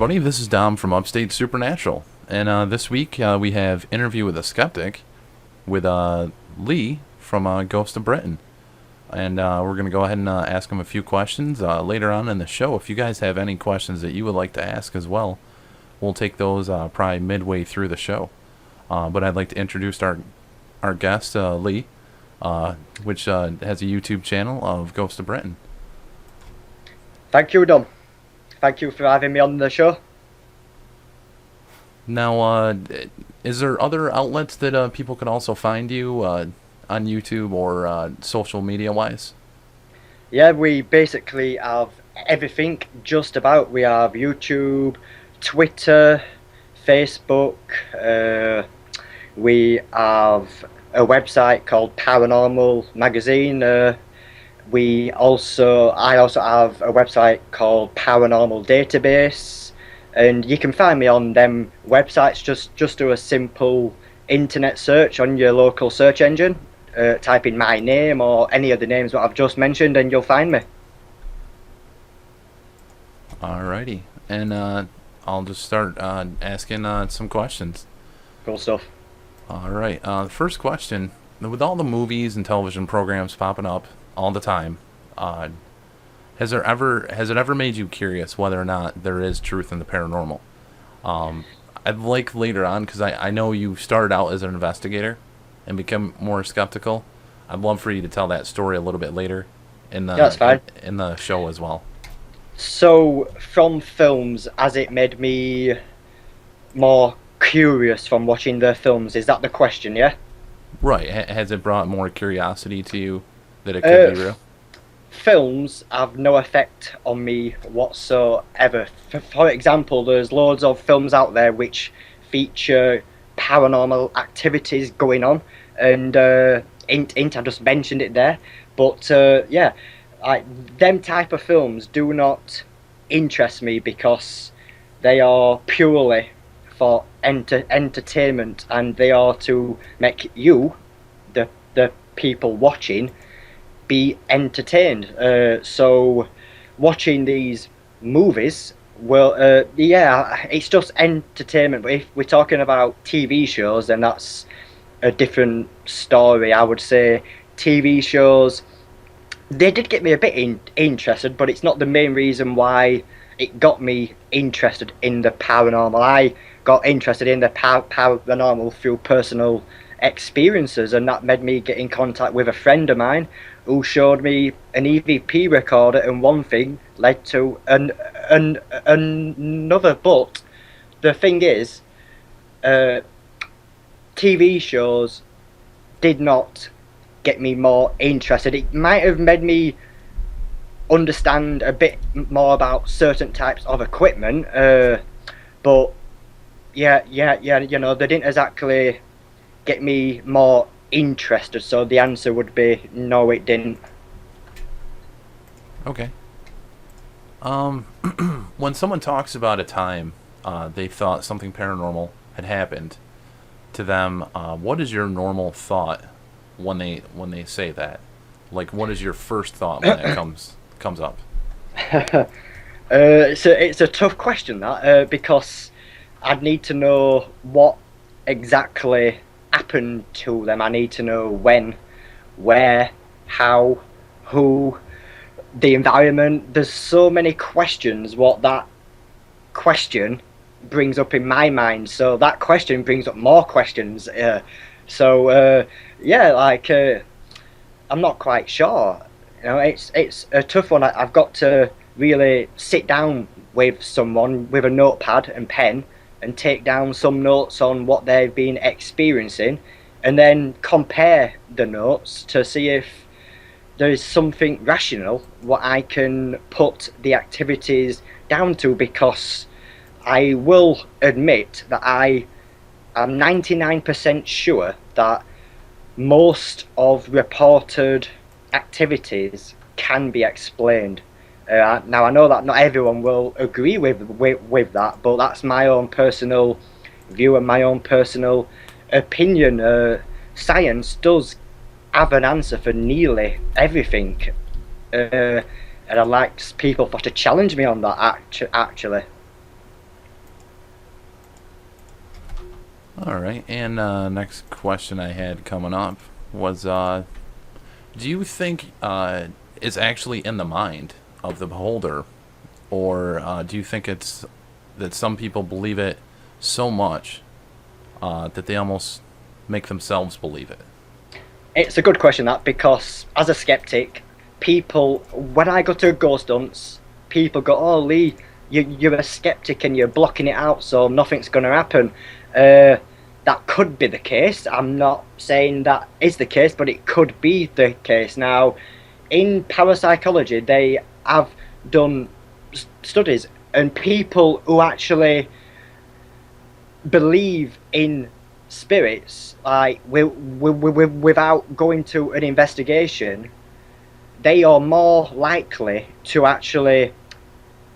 everybody. This is Dom from Upstate Supernatural. And this week we have Interview with a Skeptic with Lee from Ghost of Britain. And we're going to go ahead and ask him a few questions later on in the show. If you guys have any questions that you would like to ask as well, we'll take those probably midway through the show. But I'd like to introduce our guest, Lee, which has a YouTube channel of Ghost of Britain. Thank you, Dom. Thank you for having me on the show. Now, is there other outlets that people can also find you on YouTube or social media-wise? Yeah, we basically have everything, just about. We have YouTube, Twitter, Facebook. We have a website called Paranormal magazine. I also have a website called Paranormal Database, and you can find me on them websites. Just do a simple internet search on your local search engine, type in my name or any of the names that I've just mentioned, and you'll find me. Alrighty, and I'll just start asking some questions. Cool stuff. Alright, the first question, with all the movies and television programs popping up all the time, has it ever made you curious whether or not there is truth in the paranormal? I'd like later on, because I know you started out as an investigator and become more skeptical. I'd love for you to tell that story a little bit later in the That's fine. in the show as well. So, from films, has it made me more curious from watching the films? Is that the question, yeah? Right. Has it brought more curiosity to you that it could be real? Films have no effect on me whatsoever. For example, there's loads of films out there which feature paranormal activities going on, and I just mentioned it there, but yeah, them type of films do not interest me because they are purely for entertainment, and they are to make you, the people watching, be entertained. So watching these movies, well, yeah, it's just entertainment. But if we're talking about TV shows, then that's a different story. I would say TV shows, they did get me a bit interested, but it's not the main reason why it got me interested in the paranormal. I got interested in the paranormal through personal experiences, and that made me get in contact with a friend of mine who showed me an EVP recorder, and one thing led to another. But the thing is, TV shows did not get me more interested. It might have made me understand a bit more about certain types of equipment, but yeah, you know, they didn't exactly get me more interested. So the answer would be no, it didn't. Okay. When someone talks about a time they thought something paranormal had happened to them, what is your normal thought when they say that? Like, what is your first thought when it comes up? It's a tough question, that, because I'd need to know what exactly happened to them. I need to know when, where, how, who, the environment. There's so many questions what that question brings up in my mind, so that question brings up more questions. Yeah, like, I'm not quite sure. You know, it's a tough one. I've got to really sit down with someone with a notepad and pen and take down some notes on what they've been experiencing, and then compare the notes to see if there is something rational what I can put the activities down to, because I will admit that I am 99% sure that most of reported activities can be explained. Now, I know that not everyone will agree with that, but that's my own personal view and my own personal opinion. Science does have an answer for nearly everything, and I'd like people to challenge me on that, actually. All right. And next question I had coming up was, do you think it's actually in the mind of the beholder, or do you think it's that some people believe it so much that they almost make themselves believe it? It's a good question, that, because as a skeptic, people, when I go to ghost hunts, people go, "Oh, Lee, you're a skeptic and you're blocking it out, so nothing's going to happen." That could be the case. I'm not saying that is the case, but it could be the case. Now, in parapsychology, they have done studies, and people who actually believe in spirits, like without going to an investigation, they are more likely to actually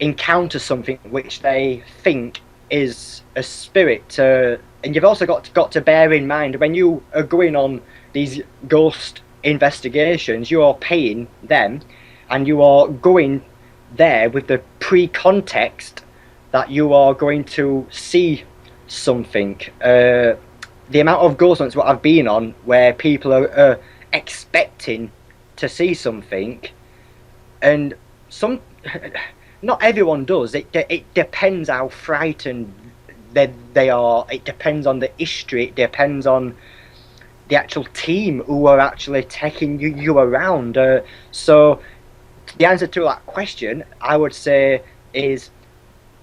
encounter something which they think is a spirit. And you've also got to bear in mind, when you are going on these ghost investigations, you are paying them, and you are going there with the pre-context that you are going to see something. The amount of ghost hunts what I've been on where people are expecting to see something, and some not everyone does. It depends how frightened they are. It depends on the history. It depends on the actual team who are actually taking you around. So the answer to that question, I would say, is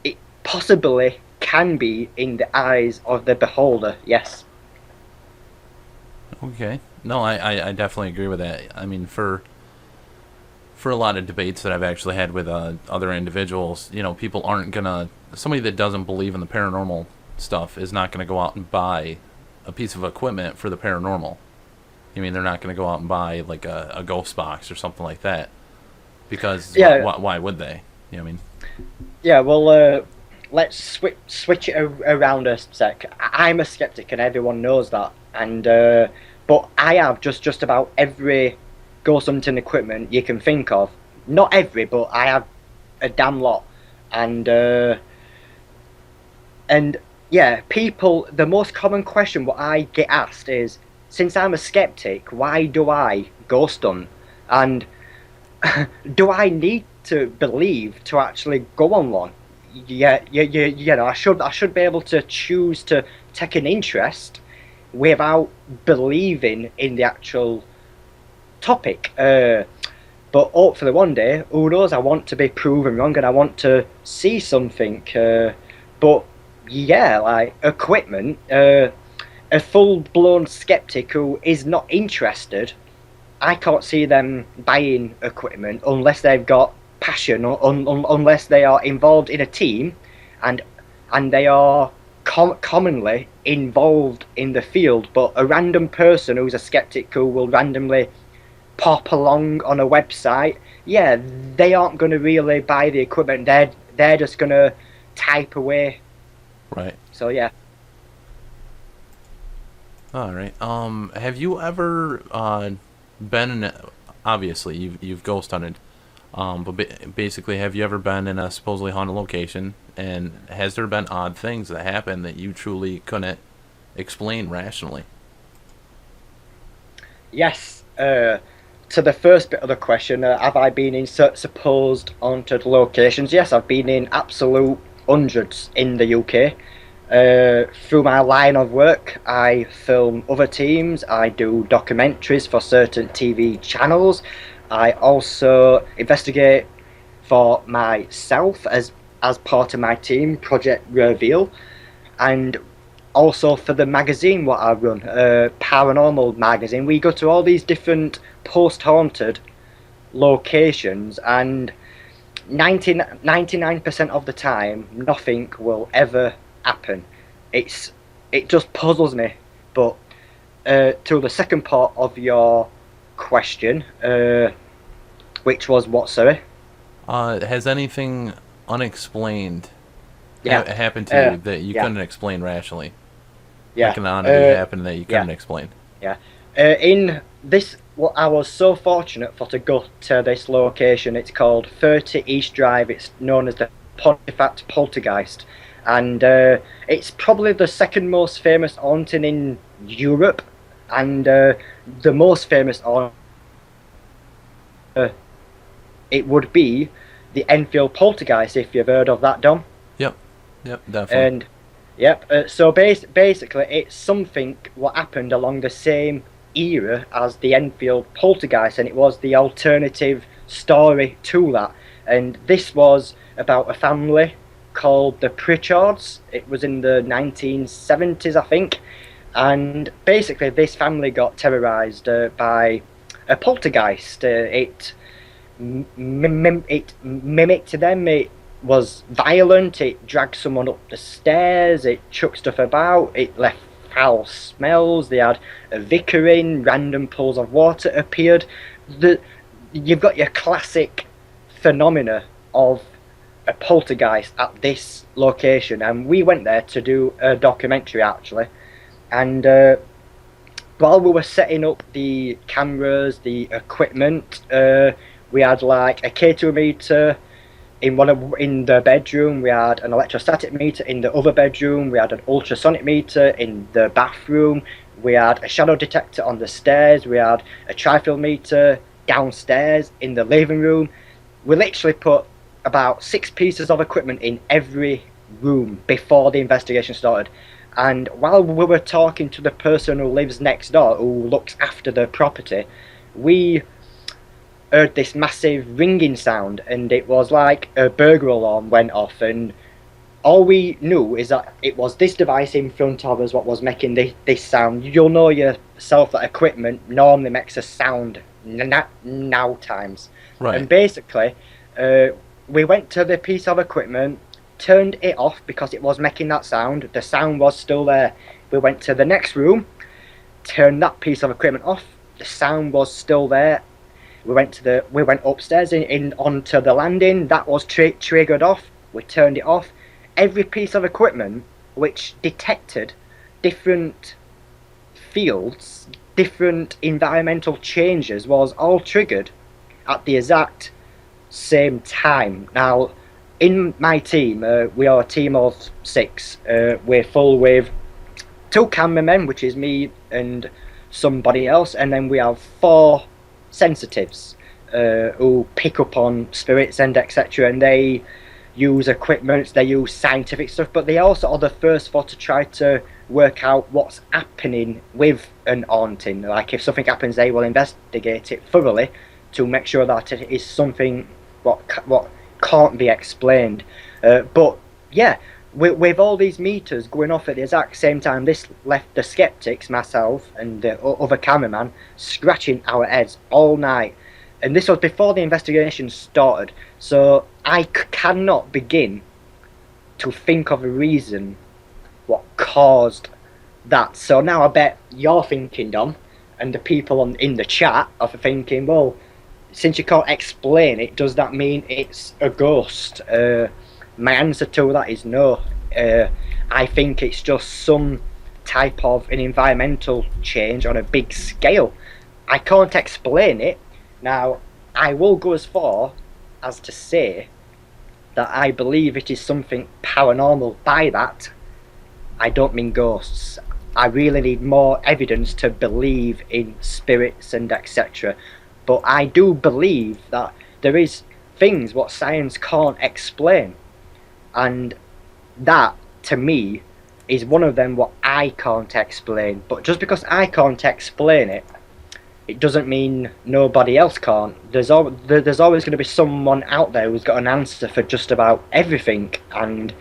it possibly can be in the eyes of the beholder. Yes. Okay. No, I definitely agree with that. I mean, for a lot of debates that I've actually had with other individuals, people aren't gonna. Somebody that doesn't believe in the paranormal stuff is not gonna go out and buy a piece of equipment for the paranormal. I mean, they're not gonna go out and buy like a ghost box or something like that because Yeah. why would they? I mean, Yeah. Well, let's switch it around a sec. I'm a skeptic, and everyone knows that. And but I have just about every ghost hunting equipment you can think of. Not every, but I have a damn lot. And and yeah, people. The most common question what I get asked is, since I'm a skeptic, why do I ghost hunt? And do I need to believe to actually go on one? Yeah, I should be able to choose to take an interest without believing in the actual topic. But hopefully one day, who knows? I want to be proven wrong, and I want to see something. But yeah, like equipment, a full-blown skeptic who is not interested, I can't see them buying equipment unless they've got passion, or unless they are involved in a team, and they are commonly involved in the field. But a random person who's a skeptic who will randomly pop along on a website, yeah, they aren't going to really buy the equipment. They're just going to type away. right. So yeah. All right. Have you ever been in? Obviously, you've ghost hunted. But basically, have you ever been in a supposedly haunted location, and has there been odd things that happen that you truly couldn't explain rationally? Yes. To the first bit of the question, have I been in supposed haunted locations? Yes, I've been in absolute hundreds in the UK. Through my line of work, I film other teams, I do documentaries for certain TV channels, I also investigate for myself as part of my team, Project Reveal, and also for the magazine what I run, Paranormal magazine. We go to all these different post-haunted locations, and 99% of the time, nothing will ever happen. It just puzzles me. But to the second part of your question, which was what, sorry? Has anything unexplained Yeah, happened to you that you yeah, couldn't explain rationally? yeah, Like an oddity happened that you yeah, couldn't explain? yeah. In this, well, I was so fortunate for to go to this location. It's called 30 East Drive. It's known as the Pontefract Poltergeist, and it's probably the second most famous haunting in Europe, and the most famous haunting it would be the Enfield Poltergeist, if you've heard of that, Dom. Yep. Yep. Definitely. And yep, so basically, it's something what happened along the same era as the Enfield Poltergeist, and it was the alternative story to that. And this was about a family called the Pritchards. It was in the 1970s, I think. And basically, this family got terrorized by a poltergeist. It mimicked them. It was violent. It dragged someone up the stairs. It chucked stuff about. It left foul smells. They had a vicar in. Random pools of water appeared. You've got your classic phenomena of a poltergeist at this location, and we went there to do a documentary actually. And while we were setting up the cameras, the equipment, we had like a K2 meter in the bedroom. We had an electrostatic meter in the other bedroom. We had an ultrasonic meter in the bathroom. We had a shadow detector on the stairs. We had a trifield meter downstairs in the living room. We literally put about 6 pieces of equipment in every room before the investigation started. And while we were talking to the person who lives next door, who looks after the property, we heard this massive ringing sound, and it was like a burglar alarm went off, and all we knew is that it was this device in front of us what was making this sound. You'll know yourself that equipment normally makes a sound now times. Right. And basically, we went to the piece of equipment, turned it off because it was making that sound. The sound was still there. We went to the next room, turned that piece of equipment off. The sound was still there. We went upstairs in onto the landing. That was triggered off. We turned it off. Every piece of equipment which detected different fields, different environmental changes, was all triggered at the exact same time. Now, in my team, we are a team of 6. We're full with 2 cameramen, which is me and somebody else, and then we have 4 sensitives who pick up on spirits and etc. And they use equipment, they use scientific stuff, but they also are the first 4 to try to work out what's happening with an haunting. Like if something happens, they will investigate it thoroughly to make sure that it is something what can't be explained. But yeah, with all these meters going off at the exact same time, this left the Skeptics, myself and the other cameraman, scratching our heads all night. And this was before the investigation started, so I cannot begin to think of a reason what caused that. So now I bet you're thinking, Dom, and the people in the chat are thinking, well, since you can't explain it, does that mean it's a ghost? My answer to that is no. I think it's just some type of an environmental change on a big scale. I can't explain it. Now, I will go as far as to say that I believe it is something paranormal. By that, I don't mean ghosts. I really need more evidence to believe in spirits and etc. But I do believe that there is things what science can't explain, and that to me is one of them what I can't explain. But just because I can't explain it, it doesn't mean nobody else can't. There's always going to be someone out there who's got an answer for just about everything, and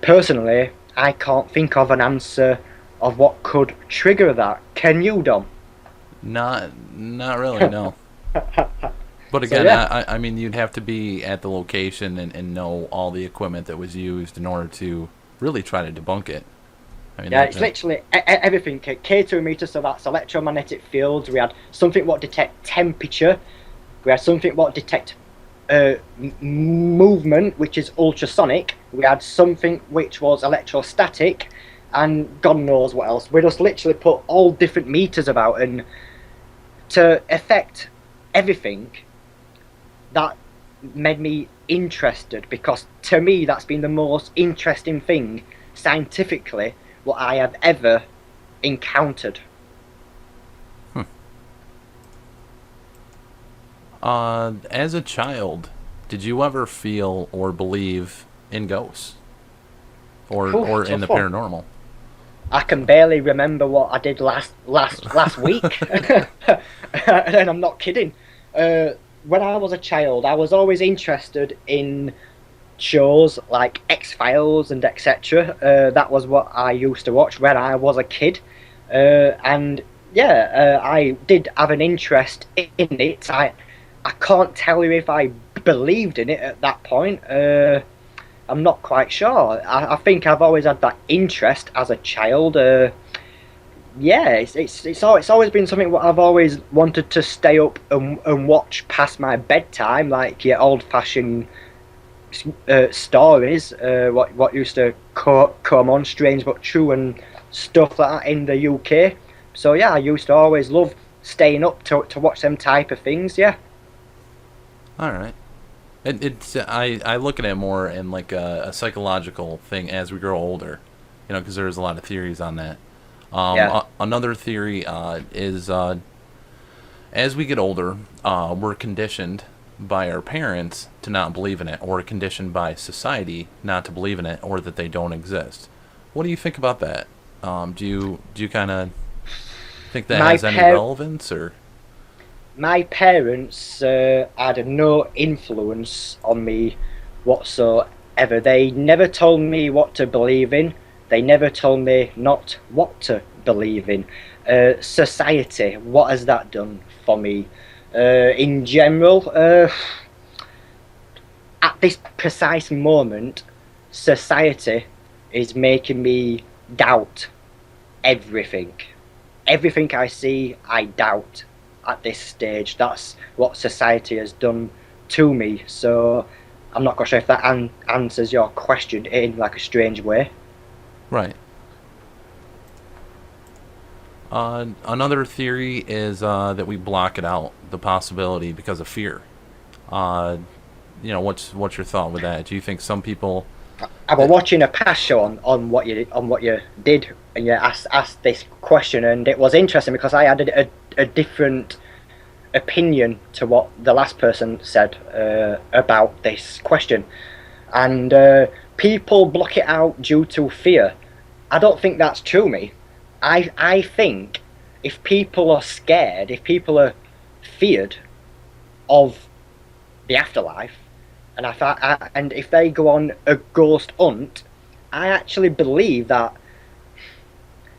personally I can't think of an answer of what could trigger that. Can you, Dom? Not really, no. But again, So, yeah. I mean, you'd have to be at the location and know all the equipment that was used in order to really try to debunk it. I mean, Yeah, it's literally everything. K2 meter, so that's electromagnetic fields. We had something what detect temperature. We had something what detect movement, which is ultrasonic. We had something which was electrostatic, and God knows what else. We just literally put all different meters about, and to affect everything, that made me interested, because to me that's been the most interesting thing scientifically what I have ever encountered. As a child, did you ever feel or believe in ghosts, or in the Tough one. paranormal? I can barely remember what I did last week, and I'm not kidding. When I was a child, I was always interested in shows like X Files and etc. That was what I used to watch when I was a kid, and yeah, I did have an interest in it. I can't tell you if I believed in it at that point. I'm not quite sure. I think I've always had that interest as a child. Yeah, it's always been something what I've always wanted to stay up and watch past my bedtime, like your old fashioned stories. What used to come on, Strange But True and stuff like that in the UK. So yeah, I used to always love staying up to watch them type of things. Yeah. All right. It's I look at it more in like a psychological thing as we grow older, because there's a lot of theories on that. Yeah. Another theory is as we get older, we're conditioned by our parents to not believe in it, or conditioned by society not to believe in it, or that they don't exist. What do you think about that? Do you kind of think that has any relevance, or? My parents had no influence on me whatsoever. They never told me what to believe in. They never told me not what to believe in. Society, what has that done for me? In general, at this precise moment, society is making me doubt everything. Everything I see, I doubt. At this stage, that's what society has done to me. So I'm not quite sure if that answers your question in like a strange way. Right. Another theory is that we block it out, the possibility, because of fear. What's your thought with that? Do you think some people? I was watching a past show on what you did, and you asked this question, and it was interesting because I had a different opinion to what the last person said about this question, and people block it out due to fear. I don't think that's true. Me, I think if people are scared, if people are feared of the afterlife, and if they go on a ghost hunt, I actually believe that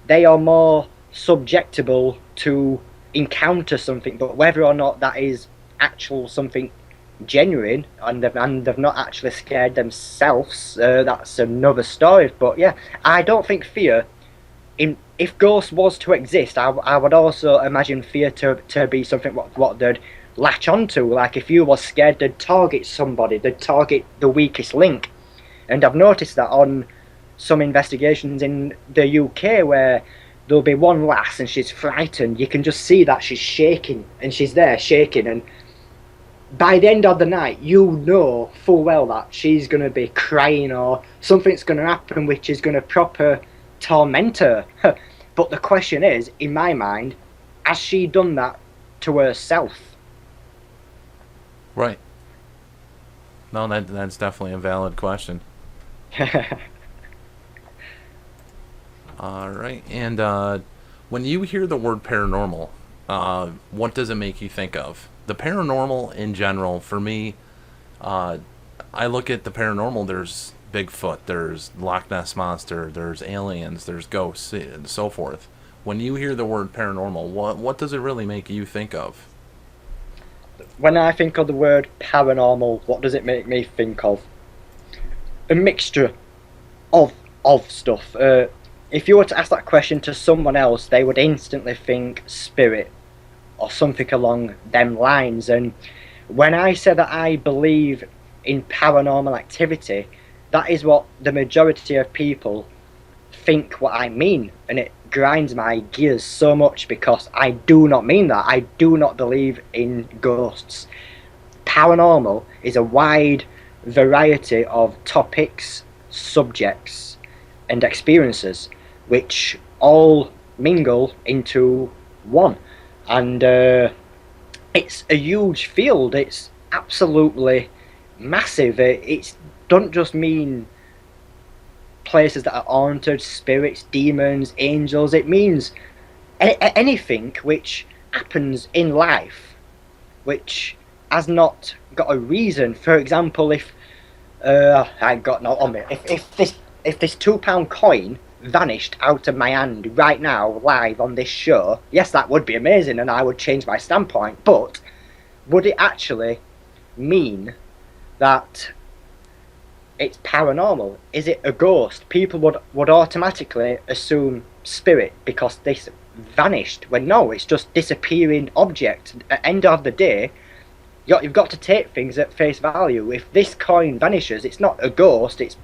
they are more subjectable to encounter something, but whether or not that is actual something genuine and they've not actually scared themselves, that's another story. But yeah, I don't think fear, if ghosts was to exist, I would also imagine fear to be something what they'd latch onto. Like if you was scared, they'd target somebody, they'd target the weakest link. And I've noticed that on some investigations in the UK where there'll be one lass and she's frightened, you can just see that she's shaking, and she's there shaking, and by the end of the night you know full well that she's going to be crying or something's going to happen which is going to proper torment her. But the question is, in my mind, has she done that to herself? Right. No, that's definitely a valid question. All right. And when you hear the word paranormal, what does it make you think of? The paranormal in general, for me, I look at the paranormal, there's Bigfoot, there's Loch Ness Monster, there's aliens, there's ghosts, and so forth. When you hear the word paranormal, what does it really make you think of? When I think of the word paranormal, what does it make me think of? A mixture of stuff. If you were to ask that question to someone else, they would instantly think spirit or something along them lines. And when I say that I believe in paranormal activity, that is what the majority of people think what I mean, and it grinds my gears so much because I do not mean that. I do not believe in ghosts. Paranormal is a wide variety of topics, subjects, and experiences, which all mingle into one. And it's a huge field. It's absolutely massive. It doesn't just mean places that are haunted, spirits, demons, angels. It means anything which happens in life, which has not got a reason. For example, if I got no on me, if this £2 coin vanished out of my hand right now, live on this show, yes, that would be amazing, and I would change my standpoint. But would it actually mean that it's paranormal? Is it a ghost? People would automatically assume spirit because this vanished, when no, it's just disappearing object. At the end of the day, you've got to take things at face value. If this coin vanishes, it's not a ghost, it's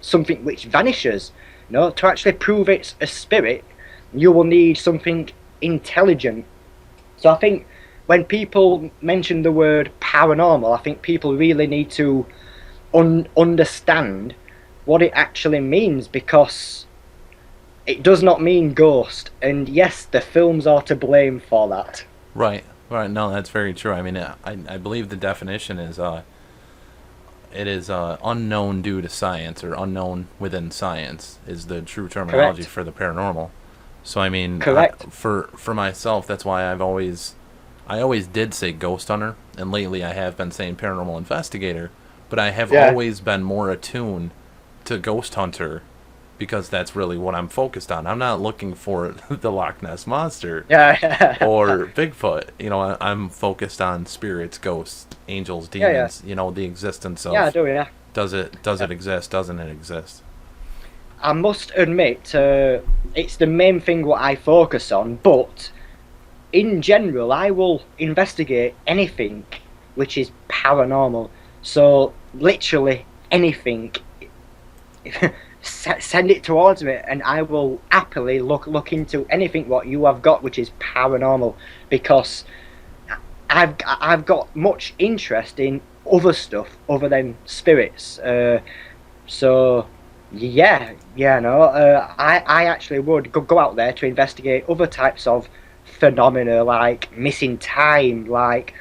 something which vanishes. No, to actually prove it's a spirit, you will need something intelligent. So I think when people mention the word paranormal, I think people really need to understand what it actually means, because it does not mean ghost. And yes, the films are to blame for that. Right. No, that's very true. I mean, I believe the definition is it is unknown due to science, or unknown within science is the true terminology Correct. for the paranormal. So I mean, Correct. For myself, that's why I always did say ghost hunter, and lately I have been saying paranormal investigator, but I have always been more attuned to ghost hunter, because that's really what I'm focused on. I'm not looking for the Loch Ness monster or Bigfoot. You know, I'm focused on spirits, ghosts, angels, demons. You know, the existence of. Yeah, I do. Yeah. Does it exist? Doesn't it exist? I must admit, it's the main thing what I focus on, but in general, I will investigate anything which is paranormal. So, literally anything. Send it towards me, and I will happily look into anything what you have got which is paranormal, because I've got much interest in other stuff other than spirits. So I actually would go out there to investigate other types of phenomena, like missing time, like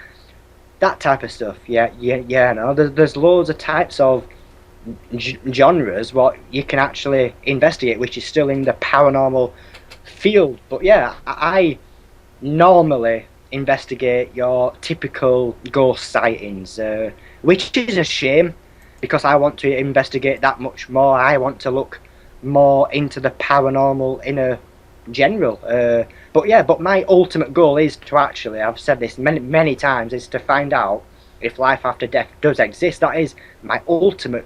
that type of stuff. No. There's loads of types of genres what you can actually investigate, which is still in the paranormal field. But yeah, I normally investigate your typical ghost sightings, which is a shame, because I want to investigate that much more. I want to look more into the paranormal in a general. But my ultimate goal is to actually, I've said this many times, is to find out if life after death does exist. That is my ultimate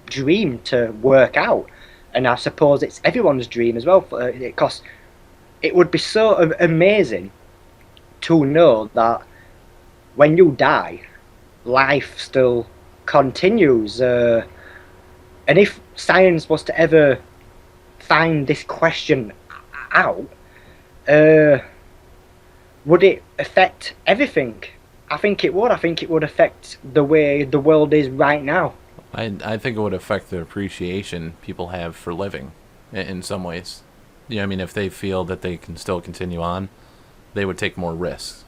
dream to work out, and I suppose it's everyone's dream as well, because it would be so amazing to know that when you die, life still continues, and if science was to ever find this question out, would it affect everything? I think it would. I think it would affect the way the world is right now. I think it would affect the appreciation people have for living, in some ways. Yeah, I mean, if they feel that they can still continue on, they would take more risks,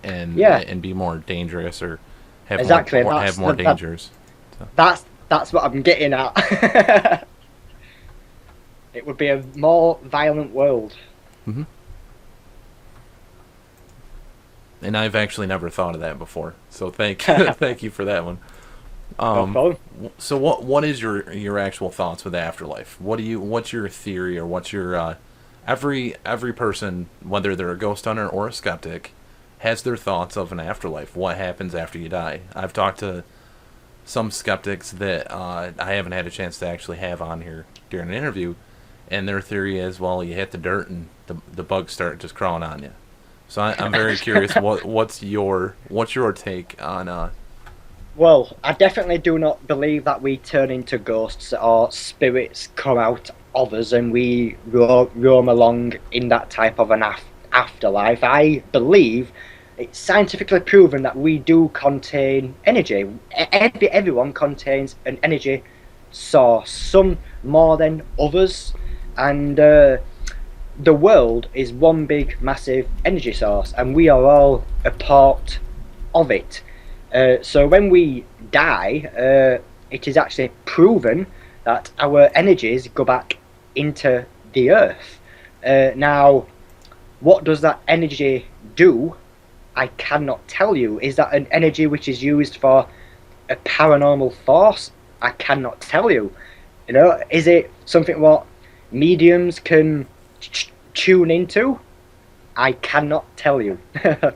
and be more dangerous, or have more dangers. So. That's what I'm getting at. It would be a more violent world. Mm-hmm. And I've actually never thought of that before, so thank you for that one. So what is your actual thoughts with the afterlife? What's your theory, or what's your every person, whether they're a ghost hunter or a skeptic, has their thoughts of an afterlife. What happens after you die? I've talked to some skeptics that I haven't had a chance to actually have on here during an interview, and their theory is, well, you hit the dirt and the bugs start just crawling on you. So I'm very curious. What's your take on? Well, I definitely do not believe that we turn into ghosts or spirits come out of us and we roam along in that type of an afterlife. I believe it's scientifically proven that we do contain energy. Everyone contains an energy source, some more than others, and the world is one big, massive energy source, and we are all a part of it. So when we die, it is actually proven that our energies go back into the earth. Now, what does that energy do? I cannot tell you. Is that an energy which is used for a paranormal force? I cannot tell you. You know, is it something what mediums can tune into? I cannot tell you. And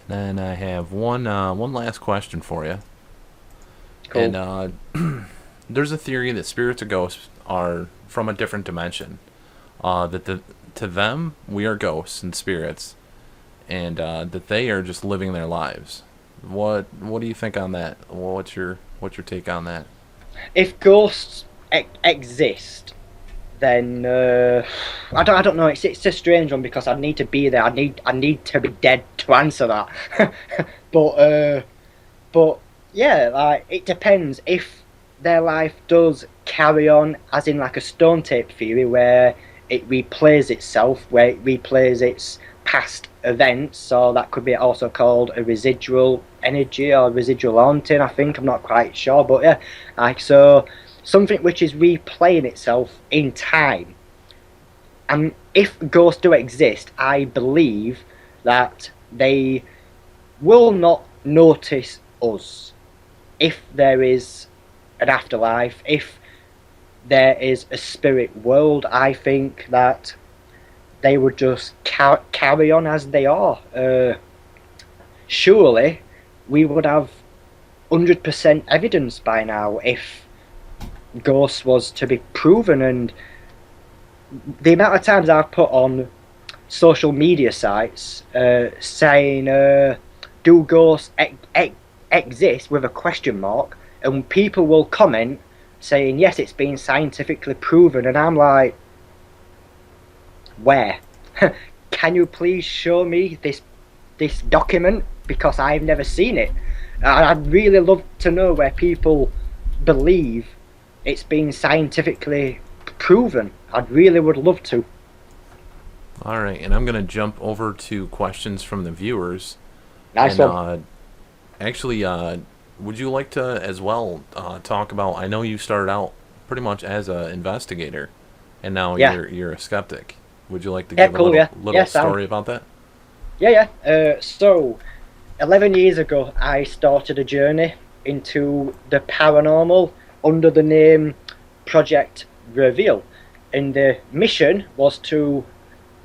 then I have one last question for you. Cool. And there's a theory that spirits or ghosts are from a different dimension. To them, we are ghosts and spirits, and that they are just living their lives. What do you think on that? What's your take on that? If ghosts exist, then I don't know. It's a strange one because I need to be there. I need to be dead to answer that. But yeah, like it depends. If their life does carry on, as in like a stone tape theory, where it replays itself, where it replays its past events, so that could be also called a residual energy or residual haunting. I think, I'm not quite sure, but yeah, like so. Something which is replaying itself in time. And if ghosts do exist, I believe that they will not notice us. If there is an afterlife, if there is a spirit world, I think that they would just carry on as they are. Surely we would have 100% evidence by now if ghosts was to be proven, and the amount of times I've put on social media sites saying do ghosts exist with a question mark, and people will comment saying yes, it's been scientifically proven, and I'm like, where? Can you please show me this document, because I've never seen it. I'd really love to know where people believe it's been scientifically proven. I really would love to. All right, and I'm going to jump over to questions from the viewers. Nice and, one. Actually, would you like to as well talk about? I know you started out pretty much as an investigator, and now you're a skeptic. Would you like to give a little story about that? Yeah. So, 11 years ago, I started a journey into the paranormal under the name Project Reveal, and the mission was to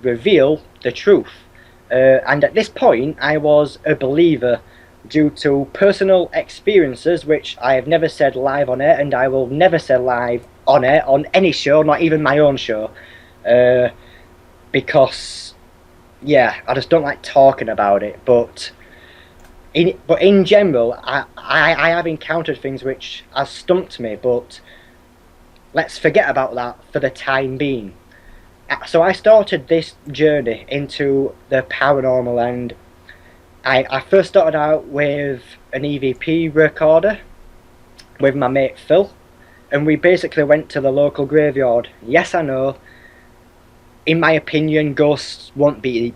reveal the truth. And at this point, I was a believer due to personal experiences, which I have never said live on air, and I will never say live on air on any show, not even my own show, because I just don't like talking about it. But in general, I have encountered things which have stumped me, but let's forget about that for the time being. So I started this journey into the paranormal, and I first started out with an EVP recorder with my mate Phil, and we basically went to the local graveyard. Yes, I know, in my opinion, ghosts won't be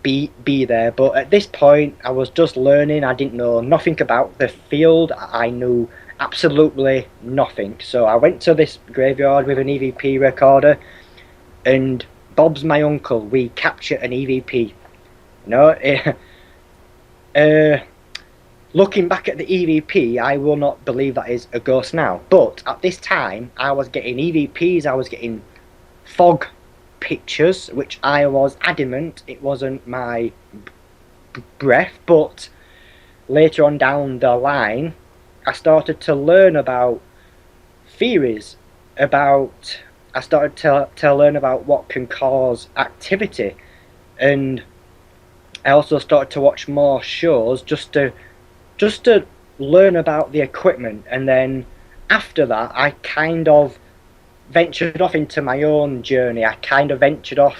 there, but at this point I was just learning. I didn't know nothing about the field. I knew absolutely nothing. So I went to this graveyard with an EVP recorder, and Bob's my uncle. We captured an EVP. Looking back at the EVP, I will not believe that is a ghost now. But at this time, I was getting EVPs, I was getting fog pictures, which I was adamant it wasn't my breath. But later on down the line, I started to learn about theories, I started to learn about what can cause activity, and I also started to watch more shows just to learn about the equipment. And then after that, I kind of ventured off into my own journey. I kind of ventured off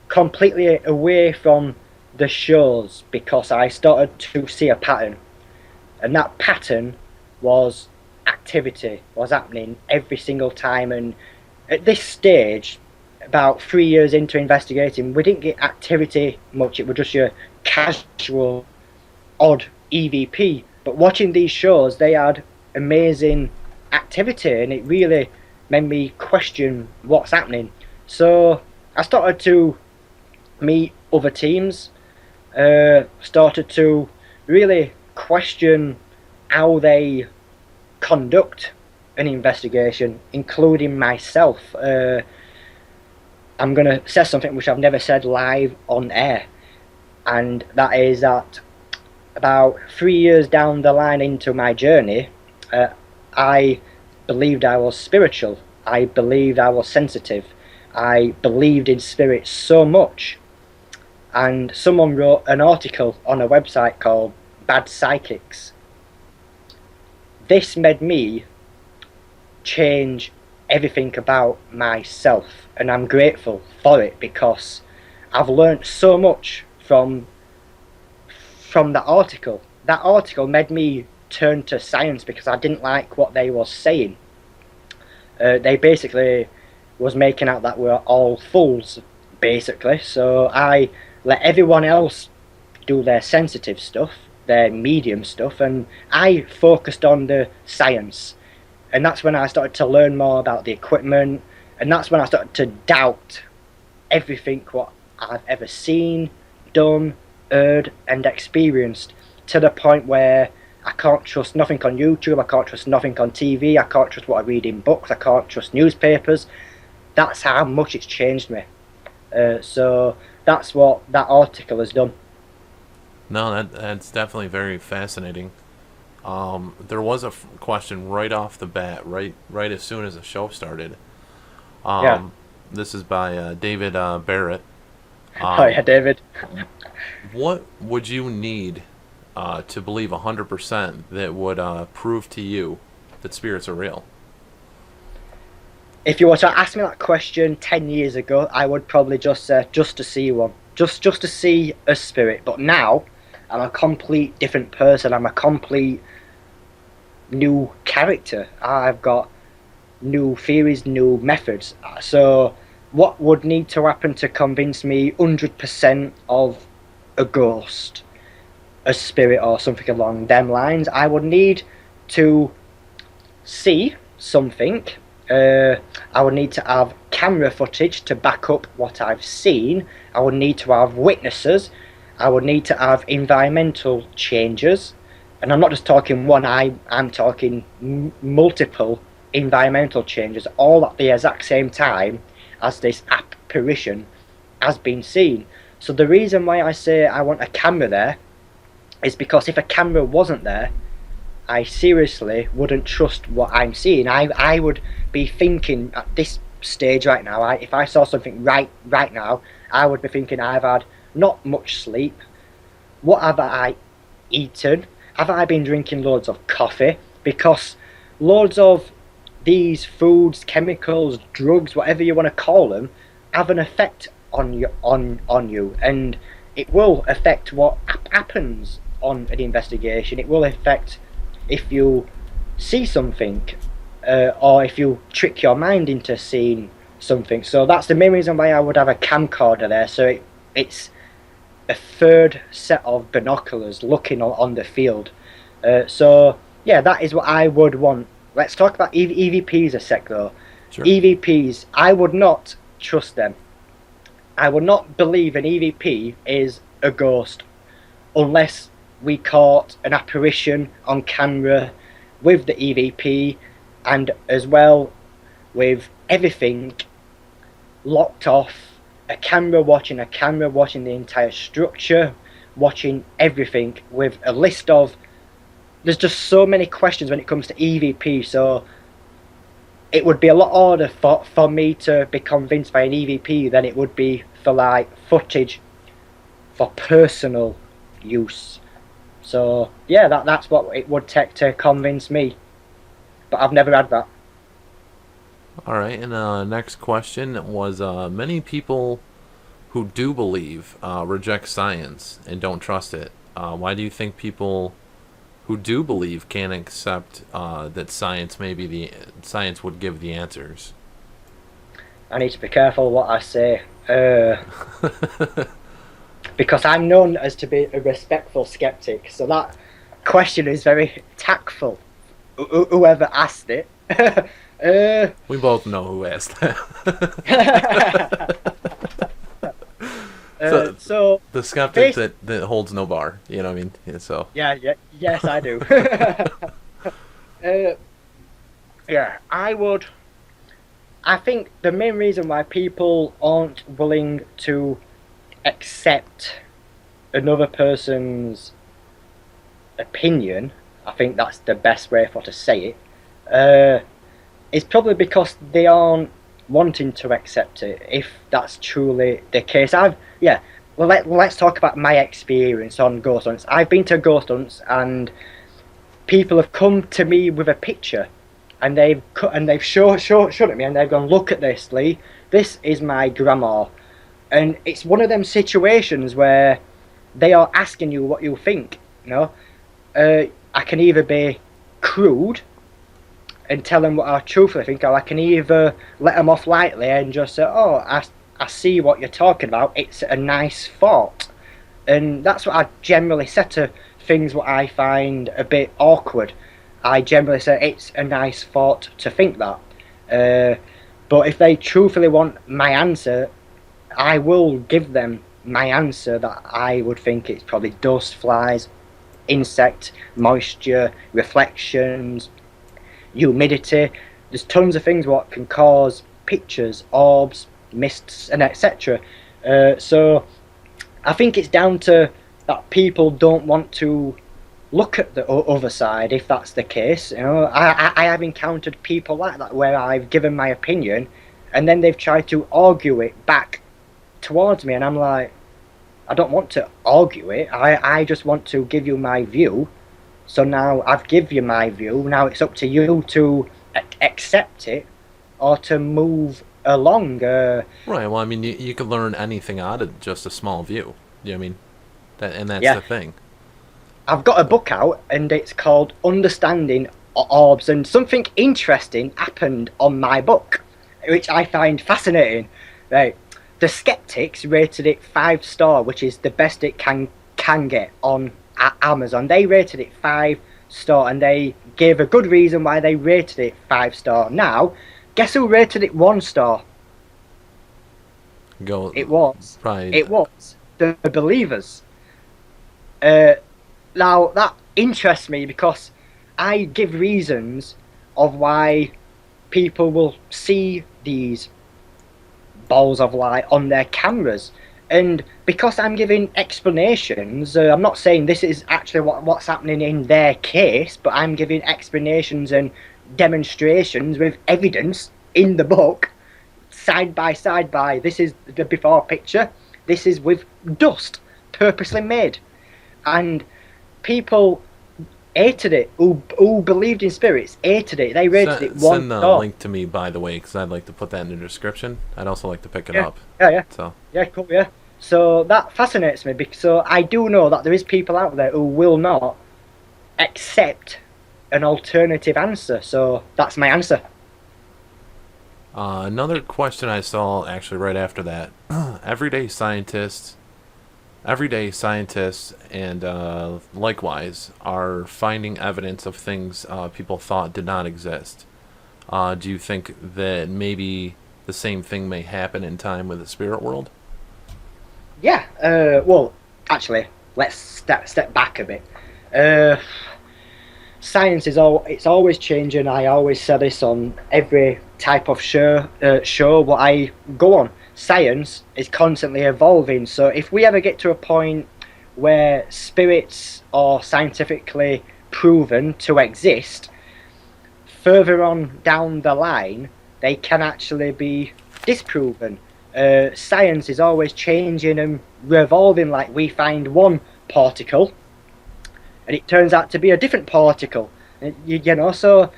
completely away from the shows because I started to see a pattern, and that pattern was activity was happening every single time. And at this stage, about 3 years into investigating, we didn't get activity much. It was just your casual, odd EVP. But watching these shows, they had amazing activity, and it really made me question what's happening. So I started to meet other teams, started to really question how they conduct an investigation, including myself. I'm going to say something which I've never said live on air, and that is that about 3 years down the line into my journey, I believed I was spiritual. I believed I was sensitive. I believed in spirit so much. And someone wrote an article on a website called Bad Psychics. This made me change everything about myself, and I'm grateful for it because I've learned so much from that article. That article made me turn to science because I didn't like what they were saying. They basically was making out that we're all fools, basically. So I let everyone else do their sensitive stuff, their medium stuff, and I focused on the science. And that's when I started to learn more about the equipment, and that's when I started to doubt everything what I've ever seen, done, heard, and experienced, to the point where I can't trust nothing on YouTube, I can't trust nothing on TV, I can't trust what I read in books, I can't trust newspapers. That's how much it's changed me. So that's what that article has done. No, that's definitely very fascinating. There was a question right off the bat, right as soon as the show started. Yeah. This is by David Barrett. Oh yeah, David. What would you need to believe 100% that would prove to you that spirits are real? If you were to ask me that question 10 years ago, I would probably just say just to see one, just to see a spirit. But now I'm a complete different person. I'm a complete new character. I've got new theories, new methods. So what would need to happen to convince me 100% of a ghost, a spirit, or something along them lines? I would need to see something. I would need to have camera footage to back up what I've seen. I would need to have witnesses. I would need to have environmental changes. And I'm not just talking one, I'm talking multiple environmental changes, all at the exact same time as this apparition has been seen. So the reason why I say I want a camera there is because if a camera wasn't there, I seriously wouldn't trust what I'm seeing. I would be thinking at this stage right now, if I saw something right now, I would be thinking I've had not much sleep. What have I eaten? Have I been drinking loads of coffee? Because loads of these foods, chemicals, drugs, whatever you want to call them, have an effect on you, and it will affect what happens on an investigation. It will affect if you see something, or if you trick your mind into seeing something. So that's the main reason why I would have a camcorder there. So it's a third set of binoculars looking on the field. So yeah, that is what I would want. Let's talk about EVPs a sec though. Sure. EVPs, I would not trust them. I would not believe an EVP is a ghost unless we caught an apparition on camera with the EVP, and as well with everything locked off, a camera watching the entire structure, watching everything, with a list of, there's just so many questions when it comes to EVP. So it would be a lot harder for me to be convinced by an EVP than it would be for like footage for personal use. So yeah, that's what it would take to convince me, but I've never had that. All right, and next question was many people who do believe reject science and don't trust it. Why do you think people who do believe can't accept that science would give the answers? I need to be careful what I say. Because I'm known as to be a respectful skeptic, so that question is very tactful. Whoever asked it. We both know who asked that. So the skeptic that holds no bar, you know what I mean? Yeah, so yes, I do. I think the main reason why people aren't willing to accept another person's opinion, I think that's the best way to say it, is probably because they aren't wanting to accept it, if that's truly the case. Let's talk about my experience on ghost hunts. I've been to ghost hunts, and people have come to me with a picture, and they've shown it me, and they've gone, "Look at this, Lee. This is my grandma." And it's one of them situations where they are asking you what you think. You know, I can either be crude and tell them what I truthfully think, or I can either let them off lightly and just say, "Oh, I see what you're talking about. It's a nice thought." And that's what I generally say to things what I find a bit awkward. I generally say it's a nice thought to think that. But if they truthfully want my answer, I will give them my answer that I would think it's probably dust, flies, insect, moisture, reflections, humidity. There's tons of things what can cause pictures, orbs, mists, and etc. So I think it's down to that people don't want to look at the other side, if that's the case. You know, I have encountered people like that where I've given my opinion and then they've tried to argue it back towards me, and I'm like, I don't want to argue it. I just want to give you my view. So now I've given you my view. Now it's up to you to accept it or to move along. Right. Well, I mean, you could learn anything out of just a small view. You know what I mean? That's the thing. I've got a book out, and it's called Understanding Orbs, and something interesting happened on my book, which I find fascinating. Right. The Skeptics rated it 5-star, which is the best it can get on Amazon. They rated it 5-star, and they gave a good reason why they rated it 5-star. Now, guess who rated it 1-star? It was the Believers. Now that interests me because I give reasons of why people will see these balls of light on their cameras, and because I'm giving explanations, I'm not saying this is actually what's happening in their case, but I'm giving explanations and demonstrations with evidence in the book, side by side. This is the before picture, this is with dust purposely made, and people hated it, who believed in spirits hated it. They rated it 1 Send the star. link to me, by the way, because I'd like to put that in the description. I'd also like to pick it up. So cool. So that fascinates me, because so I do know that there is people out there who will not accept an alternative answer. So that's my answer. Another question I saw actually right after that: everyday scientists and likewise are finding evidence of things people thought did not exist. Do you think that maybe the same thing may happen in time with the spirit world? Yeah. Well, actually, let's step back a bit. Science it's always changing. I always say this on every type of show what I go on. Science is constantly evolving, so if we ever get to a point where spirits are scientifically proven to exist, further on down the line they can actually be disproven. Science is always changing and revolving. Like, we find one particle and it turns out to be a different particle, you know, so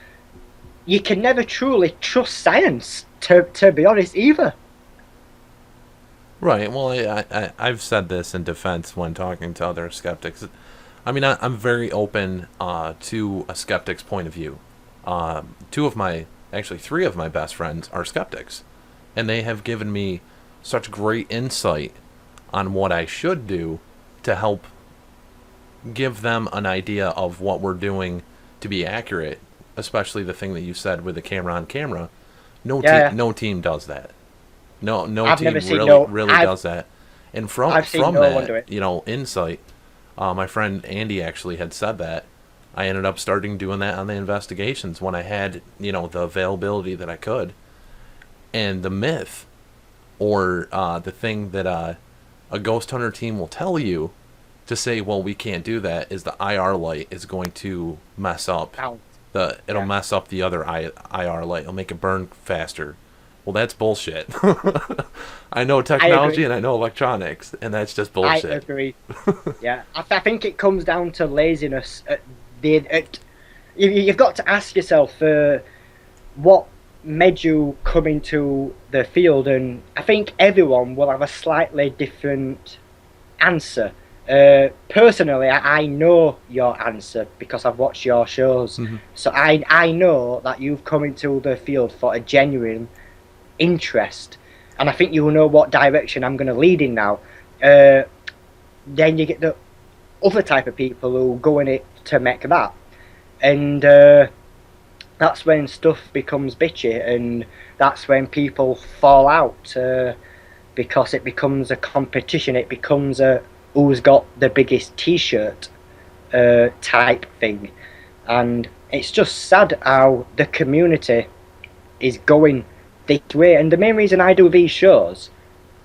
you can never truly trust science, to be honest, either. Right. Well, I've said this in defense when talking to other skeptics. I mean, I'm very open to a skeptic's point of view. Actually, three of my best friends are skeptics, and they have given me such great insight on what I should do to help give them an idea of what we're doing to be accurate. Especially the thing that you said with the camera on camera. No team does that. No I've team never seen really does that. And I've seen from no one do it. that, insight. My friend Andy actually had said that. I ended up starting doing that on the investigations when I had, the availability that I could. And the myth, or the thing that a ghost hunter team will tell you to say, well, we can't do that, is the IR light is going to mess up. It'll mess up the other IR light. It'll make it burn faster. Well, that's bullshit. I know technology and I know electronics, and that's just bullshit. I agree. Yeah, I think it comes down to laziness. You've got to ask yourself what made you come into the field, and I think everyone will have a slightly different answer. Personally, I know your answer because I've watched your shows. Mm-hmm. So I know that you've come into the field for a genuine interest, and I think you'll know what direction I'm going to lead in now. Then you get the other type of people who go in it to make that, and that's when stuff becomes bitchy, and that's when people fall out because it becomes a competition. It becomes a who's got the biggest t-shirt type thing, and it's just sad how the community is going this way. And the main reason I do these shows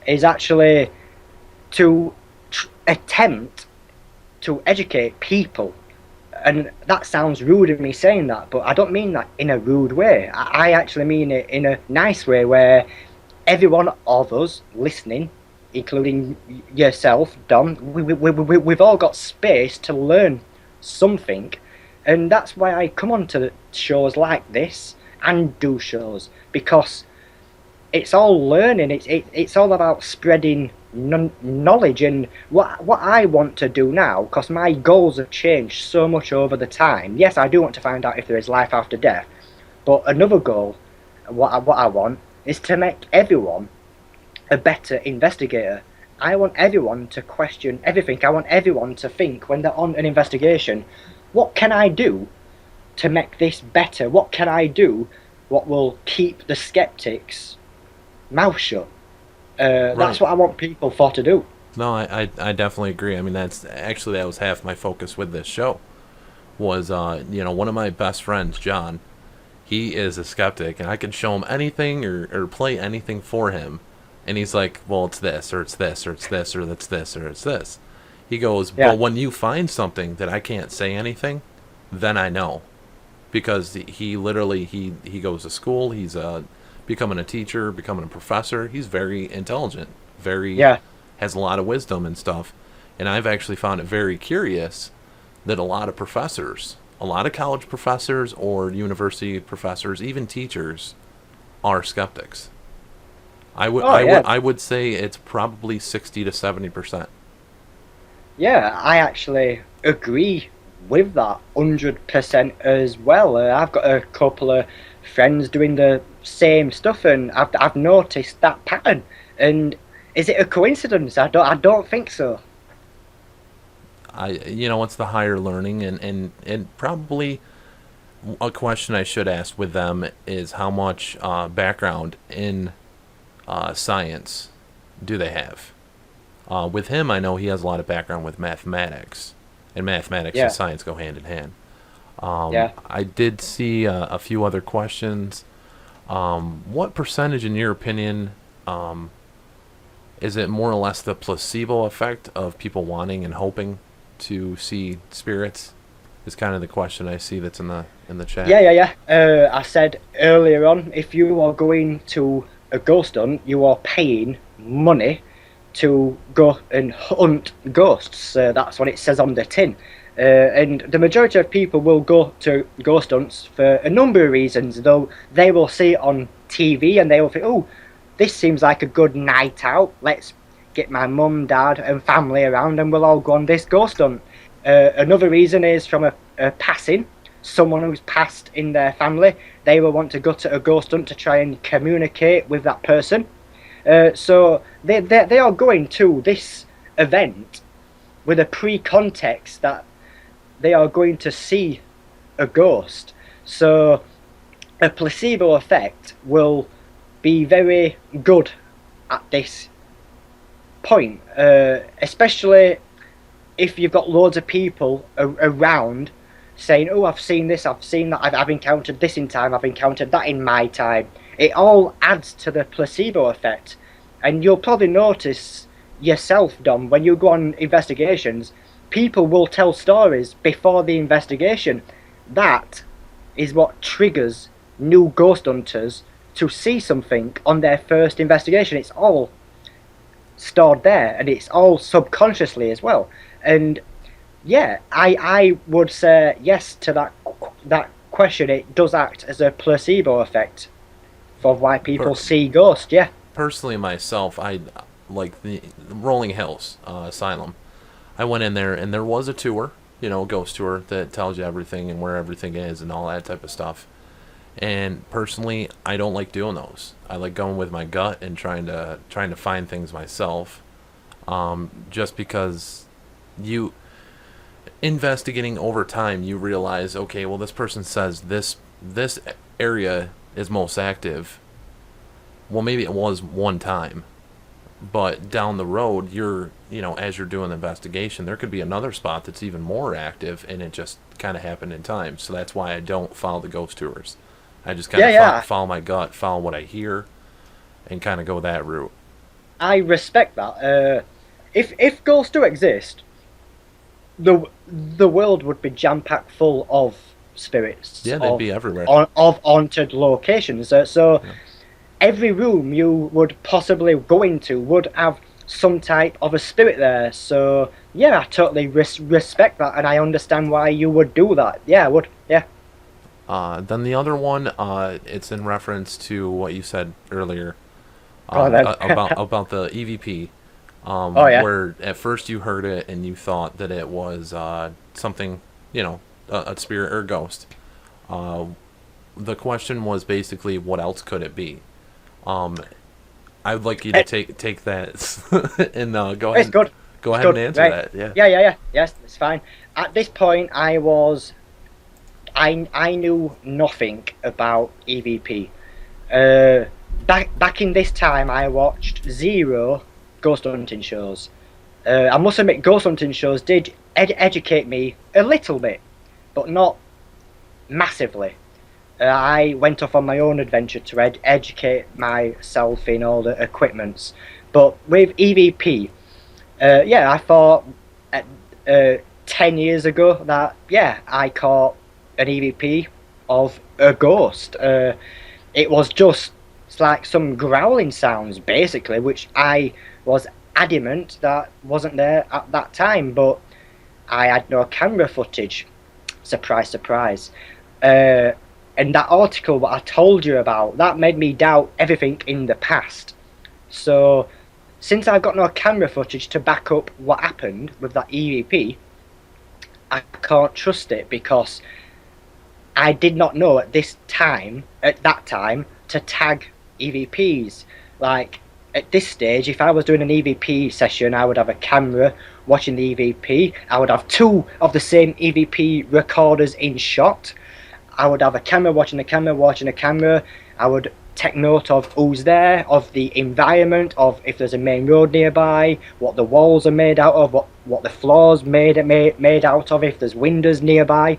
is actually to attempt to educate people, and that sounds rude of me saying that, but I don't mean that in a rude way. I actually mean it in a nice way, where every one of us listening, including yourself, Don, we've all got space to learn something, and that's why I come on to shows like this and do shows, because it's all learning. It's all about spreading knowledge, and what I want to do now, because my goals have changed so much over the time. Yes, I do want to find out if there is life after death, but another goal, what I want, is to make everyone a better investigator. I want everyone to question everything. I want everyone to think when they're on an investigation, what can I do to make this better? What can I do what will keep the skeptics mouth shut? Right. That's what I want people for to do. No, I definitely agree. I mean, that was half my focus with this show. Was one of my best friends, John, he is a skeptic, and I can show him anything or play anything for him, and he's like, well, it's this, or it's this, or it's this, or it's this, or it's this. He goes, well, when you find something that I can't say anything, then I know. Because he literally, he goes to school, he's becoming a teacher, becoming a professor. He's very intelligent, has a lot of wisdom and stuff. And I've actually found it very curious that a lot of professors, a lot of college professors or university professors, even teachers, are skeptics. I would say it's probably 60 to 70%. Yeah, I actually agree with that 100% as well. I've got a couple of friends doing the same stuff, and I've noticed that pattern. And is it a coincidence? I don't think so. It's the higher learning, and probably a question I should ask with them is how much background in science do they have? With him, I know he has a lot of background with mathematics, and mathematics and science go hand in hand. I did see a few other questions. What percentage, in your opinion, is it more or less the placebo effect of people wanting and hoping to see spirits? Is kind of the question I see that's in the chat. Yeah. I said earlier on, if you are going to a ghost hunt, you are paying money to go and hunt ghosts. That's what it says on the tin. And the majority of people will go to ghost hunts for a number of reasons, though they will see it on TV and they will think, oh, this seems like a good night out, let's get my mum, dad, and family around, and we'll all go on this ghost hunt. Another reason is from a passing. Someone who's passed in their family, they will want to go to a ghost hunt to try and communicate with that person. So they are going to this event with a pre-context that they are going to see a ghost. So a placebo effect will be very good at this point, especially if you've got loads of people around saying, oh, I've seen this, I've seen that, I've encountered this in time, I've encountered that in my time. It all adds to the placebo effect. And you'll probably notice yourself, Dom, when you go on investigations, people will tell stories before the investigation. That is what triggers new ghost hunters to see something on their first investigation. It's all stored there, and it's all subconsciously as well. And yeah, I would say yes to that question. It does act as a placebo effect for why people see ghosts. Yeah. Personally, myself, I like the Rolling Hills Asylum. I went in there, and there was a tour, ghost tour that tells you everything and where everything is and all that type of stuff. And personally, I don't like doing those. I like going with my gut and trying to find things myself. Just because you investigating over time, you realize, okay, well, this person says this area is most active. Well, maybe it was one time, but down the road, as you're doing the investigation, there could be another spot that's even more active, and it just kind of happened in time. So that's why I don't follow the ghost tours. I just kind of follow my gut, follow what I hear, and kind of go that route. I respect that. If ghosts do exist, the world would be jam-packed full of spirits. Yeah, they'd be everywhere. Of haunted locations. So every room you would possibly go into would have some type of a spirit there. So yeah, I totally respect that, and I understand why you would do that. Yeah, I would. Yeah. Then the other one, it's in reference to what you said earlier about the EVP. Where at first you heard it and you thought that it was something, a spirit or a ghost. The question was basically, what else could it be? I would like you to take that and go ahead. It's good. Go ahead and answer that. Yeah. Yeah. Yes, it's fine. At this point, I knew nothing about EVP. Back in this time, I watched zero ghost hunting shows. I must admit, ghost hunting shows did educate me a little bit, but not massively. I went off on my own adventure to educate myself in all the equipments. But with EVP, I thought 10 years ago that, I caught an EVP of a ghost. It was just like some growling sounds, basically, which I was adamant that wasn't there at that time, but I had no camera footage. Surprise, surprise. And that article what I told you about, that made me doubt everything in the past. So, since I've got no camera footage to back up what happened with that EVP, I can't trust it, because I did not know at that time, to tag EVPs. Like, at this stage, if I was doing an EVP session, I would have a camera watching the EVP. I would have two of the same EVP recorders in shot. I would have a camera watching a camera. I would take note of who's there, of the environment, of if there's a main road nearby, what the walls are made out of, what the floors made out of, if there's windows nearby.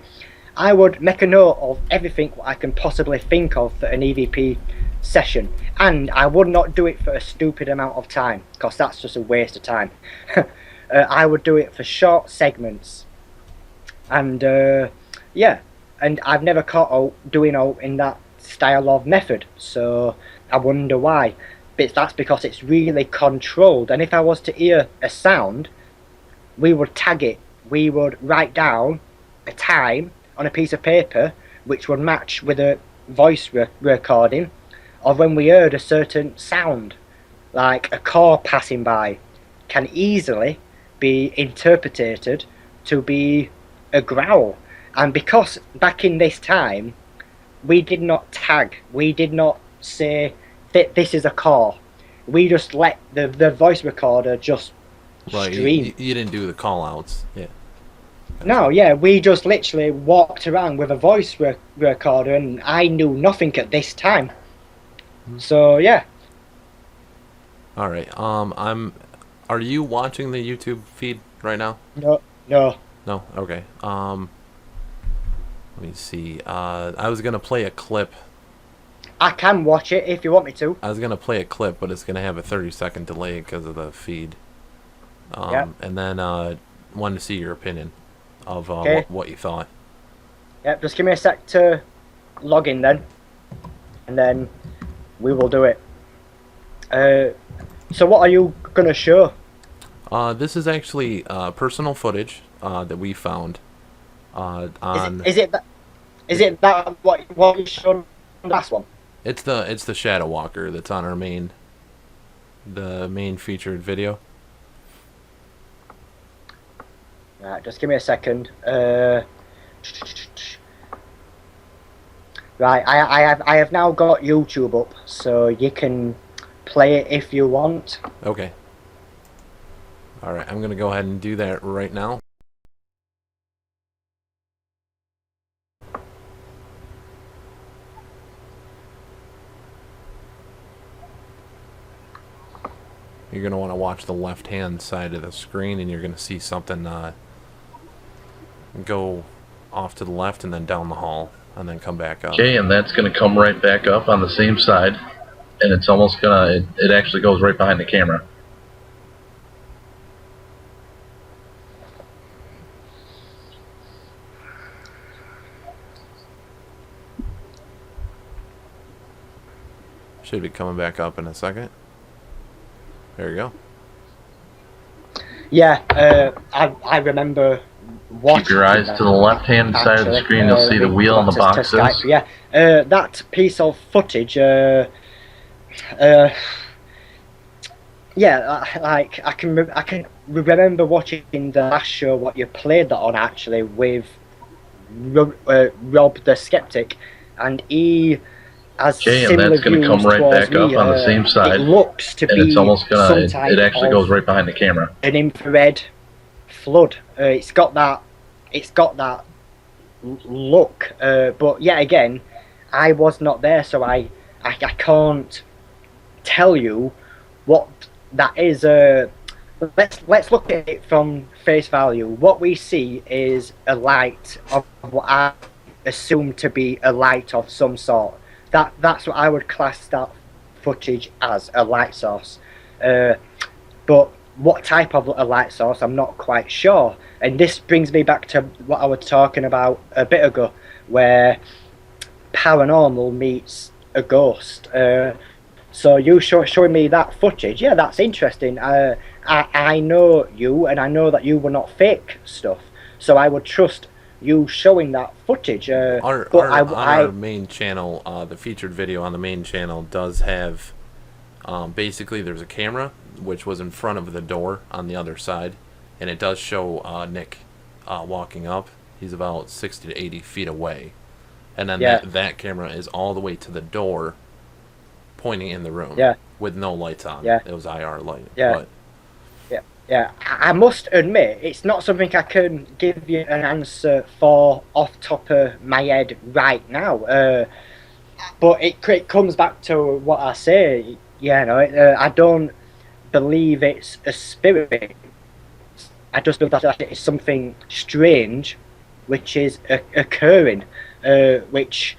I would make a note of everything I can possibly think of for an EVP session, and I would not do it for a stupid amount of time, because that's just a waste of time. I would do it for short segments, and and I've never caught doing in that style of method, so I wonder why. But that's because it's really controlled, and if I was to hear a sound, we would tag it. We would write down a time on a piece of paper which would match with a voice recording of when we heard a certain sound, like a car passing by, can easily be interpreted to be a growl. And because back in this time, we did not tag, we did not say that this is a call. We just let the voice recorder just stream. You didn't do the call outs. Yeah. No, yeah, we just literally walked around with a voice recorder, and I knew nothing at this time. So yeah. All right. Are you watching the YouTube feed right now? No. No. Okay. Let me see. I was gonna play a clip. I can watch it if you want me to. I was gonna play a clip, but it's gonna have a 30-second delay because of the feed. Yep. And then wanted to see your opinion of Okay. what you thought. Yep, just give me a sec to log in then, and then we will do it. So what are you gonna show? This is actually personal footage that we found on. Is it that what you showed on the last one? It's the Shadow Walker that's on our main featured video. Right, just give me a second. Right, I have now got YouTube up, so you can play it if you want. Okay. All right, I'm gonna go ahead and do that right now. You're gonna want to watch the left-hand side of the screen, and you're gonna see something go off to the left and then down the hall and then come back up. Okay, and that's going to come right back up on the same side, and it's almost gonna, it actually goes right behind the camera. Should be coming back up in a second. There you go. Yeah, I remember watching. Keep your eyes to the left-hand side of the screen. You'll see the wheel on the boxes. Yeah, that piece of footage. Yeah, like I can remember watching the last show what you played that on actually with Rob the Skeptic, and he has okay, and similar that's going to come right back me. up on the same side. It looks to and be it's almost gonna. It actually goes of right behind the camera. an infrared flood. It's got that look. But yet again, I was not there, so I can't tell you what that is. Let's look at it from face value. What we see is a light of what I assume to be a light of some sort. That's what I would class that footage as, a light source. But what type of a light source, I'm not quite sure. And this brings me back to what I was talking about a bit ago, where paranormal meets a ghost. So you showing me that footage, yeah, that's interesting. I know you, and I know that you were not fake stuff, so I would trust you showing that footage. On our main channel, the featured video on the main channel does have, basically there's a camera which was in front of the door on the other side, and it does show Nick walking up. He's about 60 to 80 feet away, and then that camera is all the way to the door, pointing in the room, with no lights on. It was IR light. Yeah, I must admit, it's not something I can give you an answer for off top of my head right now. But it comes back to what I say. I don't believe it's a spirit. I just believe that it's something strange, which is occurring. Which,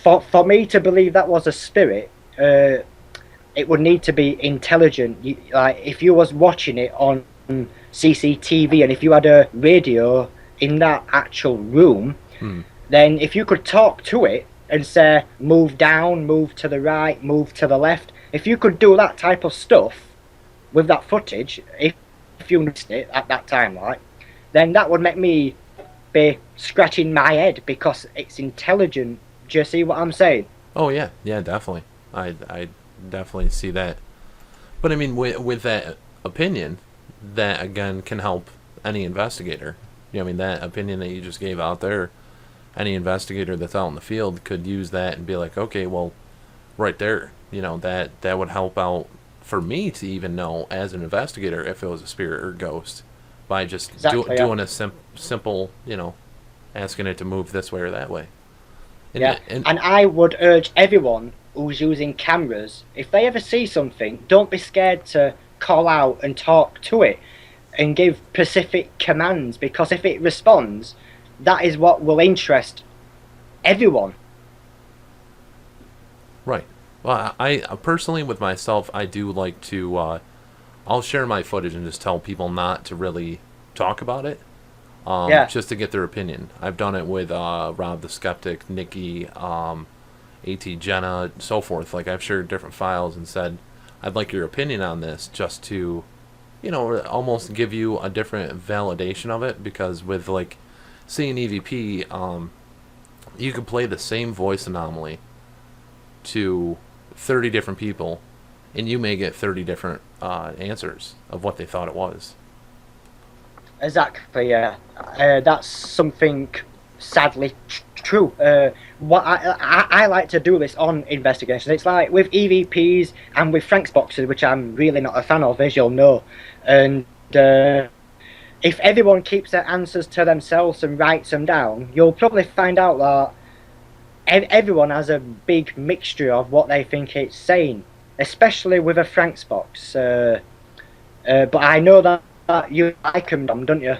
for me to believe that was a spirit, it would need to be intelligent. Like if you was watching it on CCTV, and if you had a radio in that actual room, then if you could talk to it and say move down, move to the right, move to the left, if you could do that type of stuff with that footage, if you missed it at that time, like, then that would make me be scratching my head because it's intelligent. Do you see what I'm saying? Oh yeah, definitely. I definitely see that. But I mean, with that opinion, that again can help any investigator. You know, I mean, that opinion that you just gave out there, any investigator that's out in the field could use that and be like, okay, well, right there, you know, that would help out for me to even know as an investigator if it was a spirit or ghost by just Exactly, doing a simple, you know, asking it to move this way or that way. And I would urge everyone who's using cameras, if they ever see something, don't be scared to call out and talk to it and give specific commands, because if it responds, that is what will interest everyone. Right. Well, I personally, with myself, I do like to, I'll share my footage and just tell people not to really talk about it. Just to get their opinion. I've done it with Rob the Skeptic, Nikki, AT Jenna, so forth. Like, I've shared different files and said, I'd like your opinion on this, just to, you know, almost give you a different validation of it. Because with, like, seeing EVP, you could play the same voice anomaly to 30 different people, and you may get 30 different answers of what they thought it was. Exactly, yeah. That's something sadly true. What I like to do this on investigations. It's like with EVPs and with Frank's boxes, which I'm really not a fan of, as you'll know. And if everyone keeps their answers to themselves and writes them down, you'll probably find out that everyone has a big mixture of what they think it's saying, especially with a Frank's box. But I know that you like them, Dom, don't you?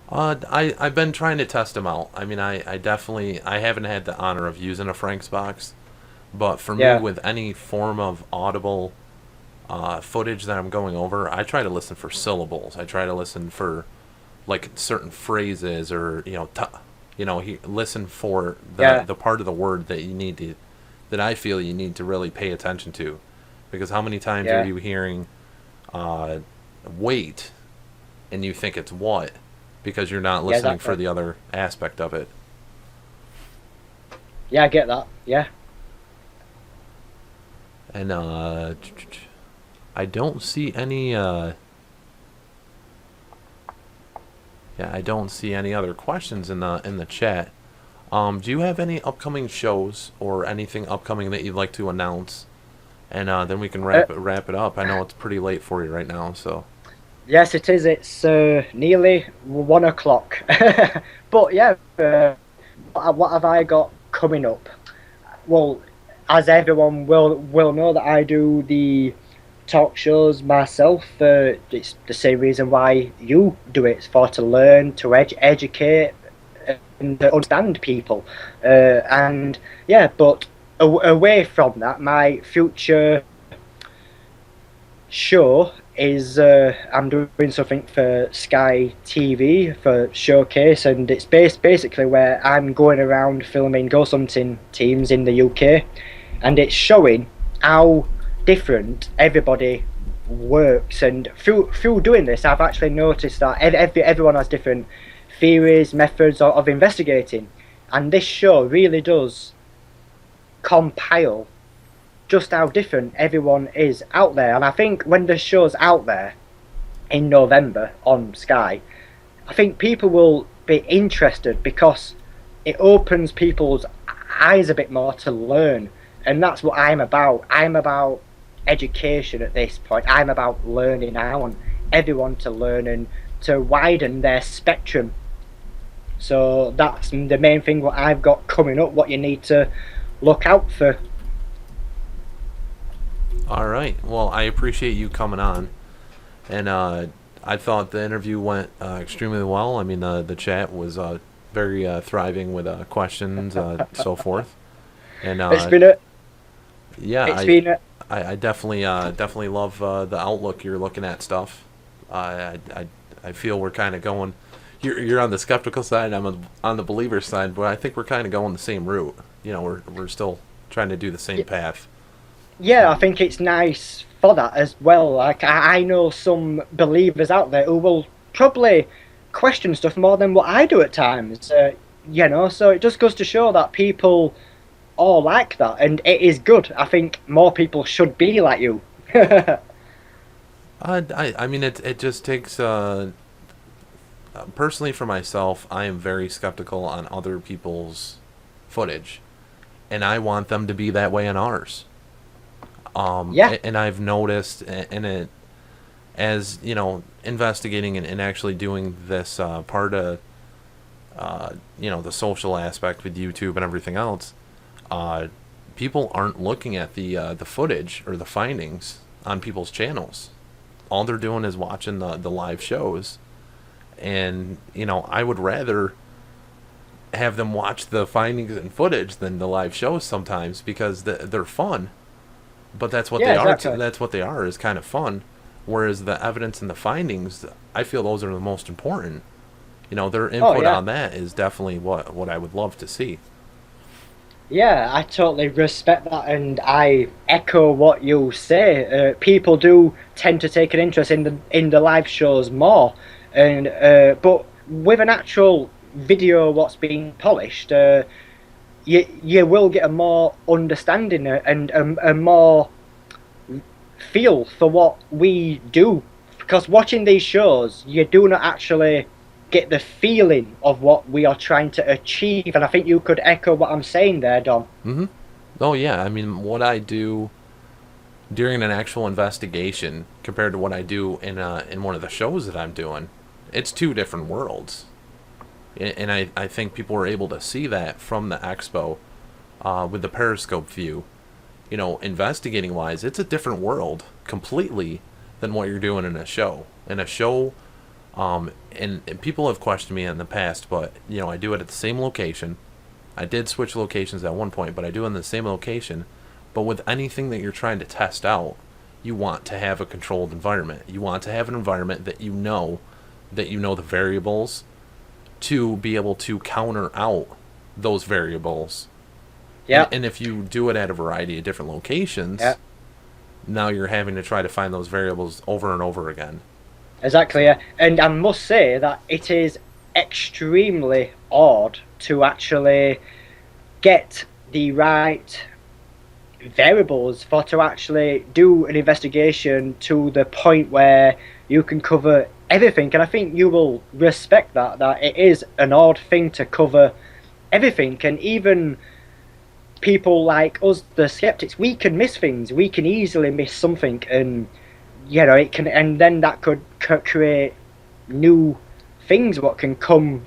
I've been trying to test them out. I mean, I haven't had the honor of using a Frank's box, but for me, with any form of audible footage that I'm going over, I try to listen for syllables. I try to listen for, like, certain phrases, or, you know, listen for the part of the word that you need to, that I feel you need to really pay attention to, because how many times are you hearing wait, and you think it's what, because you're not listening for the other aspect of it. Yeah, I get that. Yeah. And I don't see any I don't see any other questions in the chat. Do you have any upcoming shows or anything upcoming that you'd like to announce? And then we can wrap it up. I know it's pretty late for you right now, so. Yes, it is. It's nearly 1 o'clock. But yeah, what have I got coming up? Well, as everyone will know, that I do the talk shows myself. It's the same reason why you do it. It's for to learn, to educate, and understand people. And yeah, but away from that, my future show is I'm doing something for Sky TV for Showcase, and it's basically where I'm going around filming ghost hunting teams in the UK, and it's showing how different everybody works. And through doing this, I've actually noticed that everyone has different theories, methods of investigating, and this show really does compile just how different everyone is out there. And I think when the show's out there in November on Sky, I think people will be interested, because it opens people's eyes a bit more to learn. And that's what I'm about. I'm about education at this point. I'm about learning. I want everyone to learn and to widen their spectrum. So that's the main thing what I've got coming up, what you need to look out for. All right. Well, I appreciate you coming on, and I thought the interview went extremely well. I mean, the chat was very thriving with questions, so forth. And It's been a I definitely love the outlook you're looking at stuff. I feel we're kind of going. You're on the skeptical side. I'm on the believer side, but I think we're kind of going the same route. You know, we're still trying to do the same path. Yeah, I think it's nice for that as well. Like, I know some believers out there who will probably question stuff more than what I do at times. You know, so it just goes to show that people all like that, and it is good. I think more people should be like you. I mean, it just takes, personally for myself, I am very skeptical on other people's footage. And I want them to be that way on ours. Yeah. And I've noticed in it, as, investigating and actually doing this part of, the social aspect with YouTube and everything else, people aren't looking at the footage or the findings on people's channels. All they're doing is watching the live shows. And, I would rather have them watch the findings and footage than the live shows sometimes, because they're fun. But that's what they exactly. are. That's what they are, is kind of fun. Whereas the evidence and the findings, I feel those are the most important. Their input on that is definitely what I would love to see. Yeah, I totally respect that, and I echo what you say. People do tend to take an interest in the live shows more, and but with an actual video, what's being polished, you will get a more understanding and a more feel for what we do, because watching these shows, you do not actually get the feeling of what we are trying to achieve, and I think you could echo what I'm saying there, Dom. Mm-hmm. Oh yeah, I mean, what I do during an actual investigation compared to what I do in one of the shows that I'm doing, it's two different worlds. And I think people were able to see that from the expo with the Periscope view. Investigating wise, it's a different world completely than what you're doing in a show. In a show, and people have questioned me in the past, but I do it at the same location. I did switch locations at one point, but I do it in the same location. But with anything that you're trying to test out, you want to have a controlled environment. You want to have an environment that you know the variables to be able to counter out those variables. Yeah. And if you do it at a variety of different locations, now you're having to try to find those variables over and over again. Exactly, yeah. And I must say that it is extremely odd to actually get the right variables for to actually do an investigation to the point where you can cover everything. And I think you will respect that it is an odd thing to cover everything. And even people like us, the skeptics, we can miss things. We can easily miss something, and it can, and then that could create new things what can come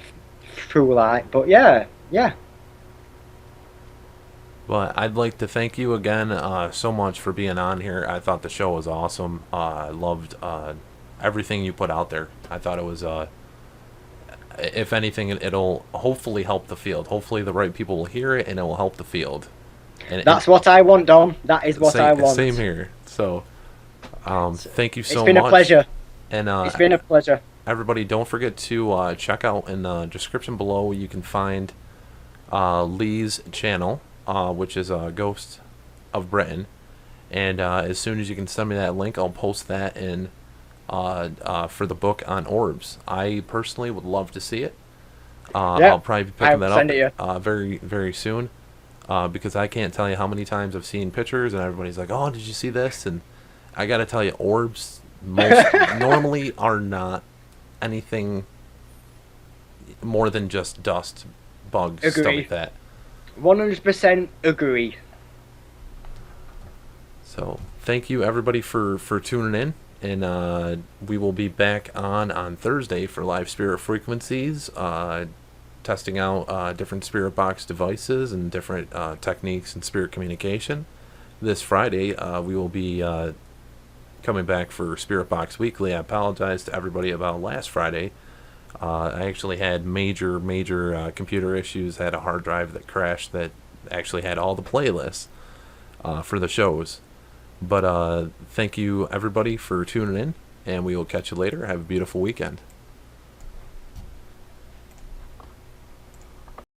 through, like. But yeah. Well, I'd like to thank you again so much for being on here. I thought the show was awesome. I loved everything you put out there. I thought it was, if anything, it'll hopefully help the field. Hopefully the right people will hear it, and it will help the field. And that's what I want, Dom. That is what I want. Same here. So, thank you so much. It's been a pleasure. And it's been a pleasure. Everybody, don't forget to check out in the description below. You can find Lee's channel, which is Ghost of Britain. And as soon as you can send me that link, I'll post that in for the book on orbs. I personally would love to see it. I'll probably be picking that up very, very soon. Because I can't tell you how many times I've seen pictures and everybody's like, "Oh, did you see this?" And I got to tell you, orbs normally are not anything more than just dust, bugs, Agree. stuff like that. 100% agree. So thank you everybody for tuning in, and we will be back on Thursday for live spirit frequencies. Testing out different spirit box devices and different techniques in spirit communication. This Friday, we will be coming back for Spirit Box Weekly. I apologize to everybody about last Friday. I actually had major computer issues. I had a hard drive that crashed that actually had all the playlists for the shows. But thank you everybody for tuning in, and we will catch you later. Have a beautiful weekend.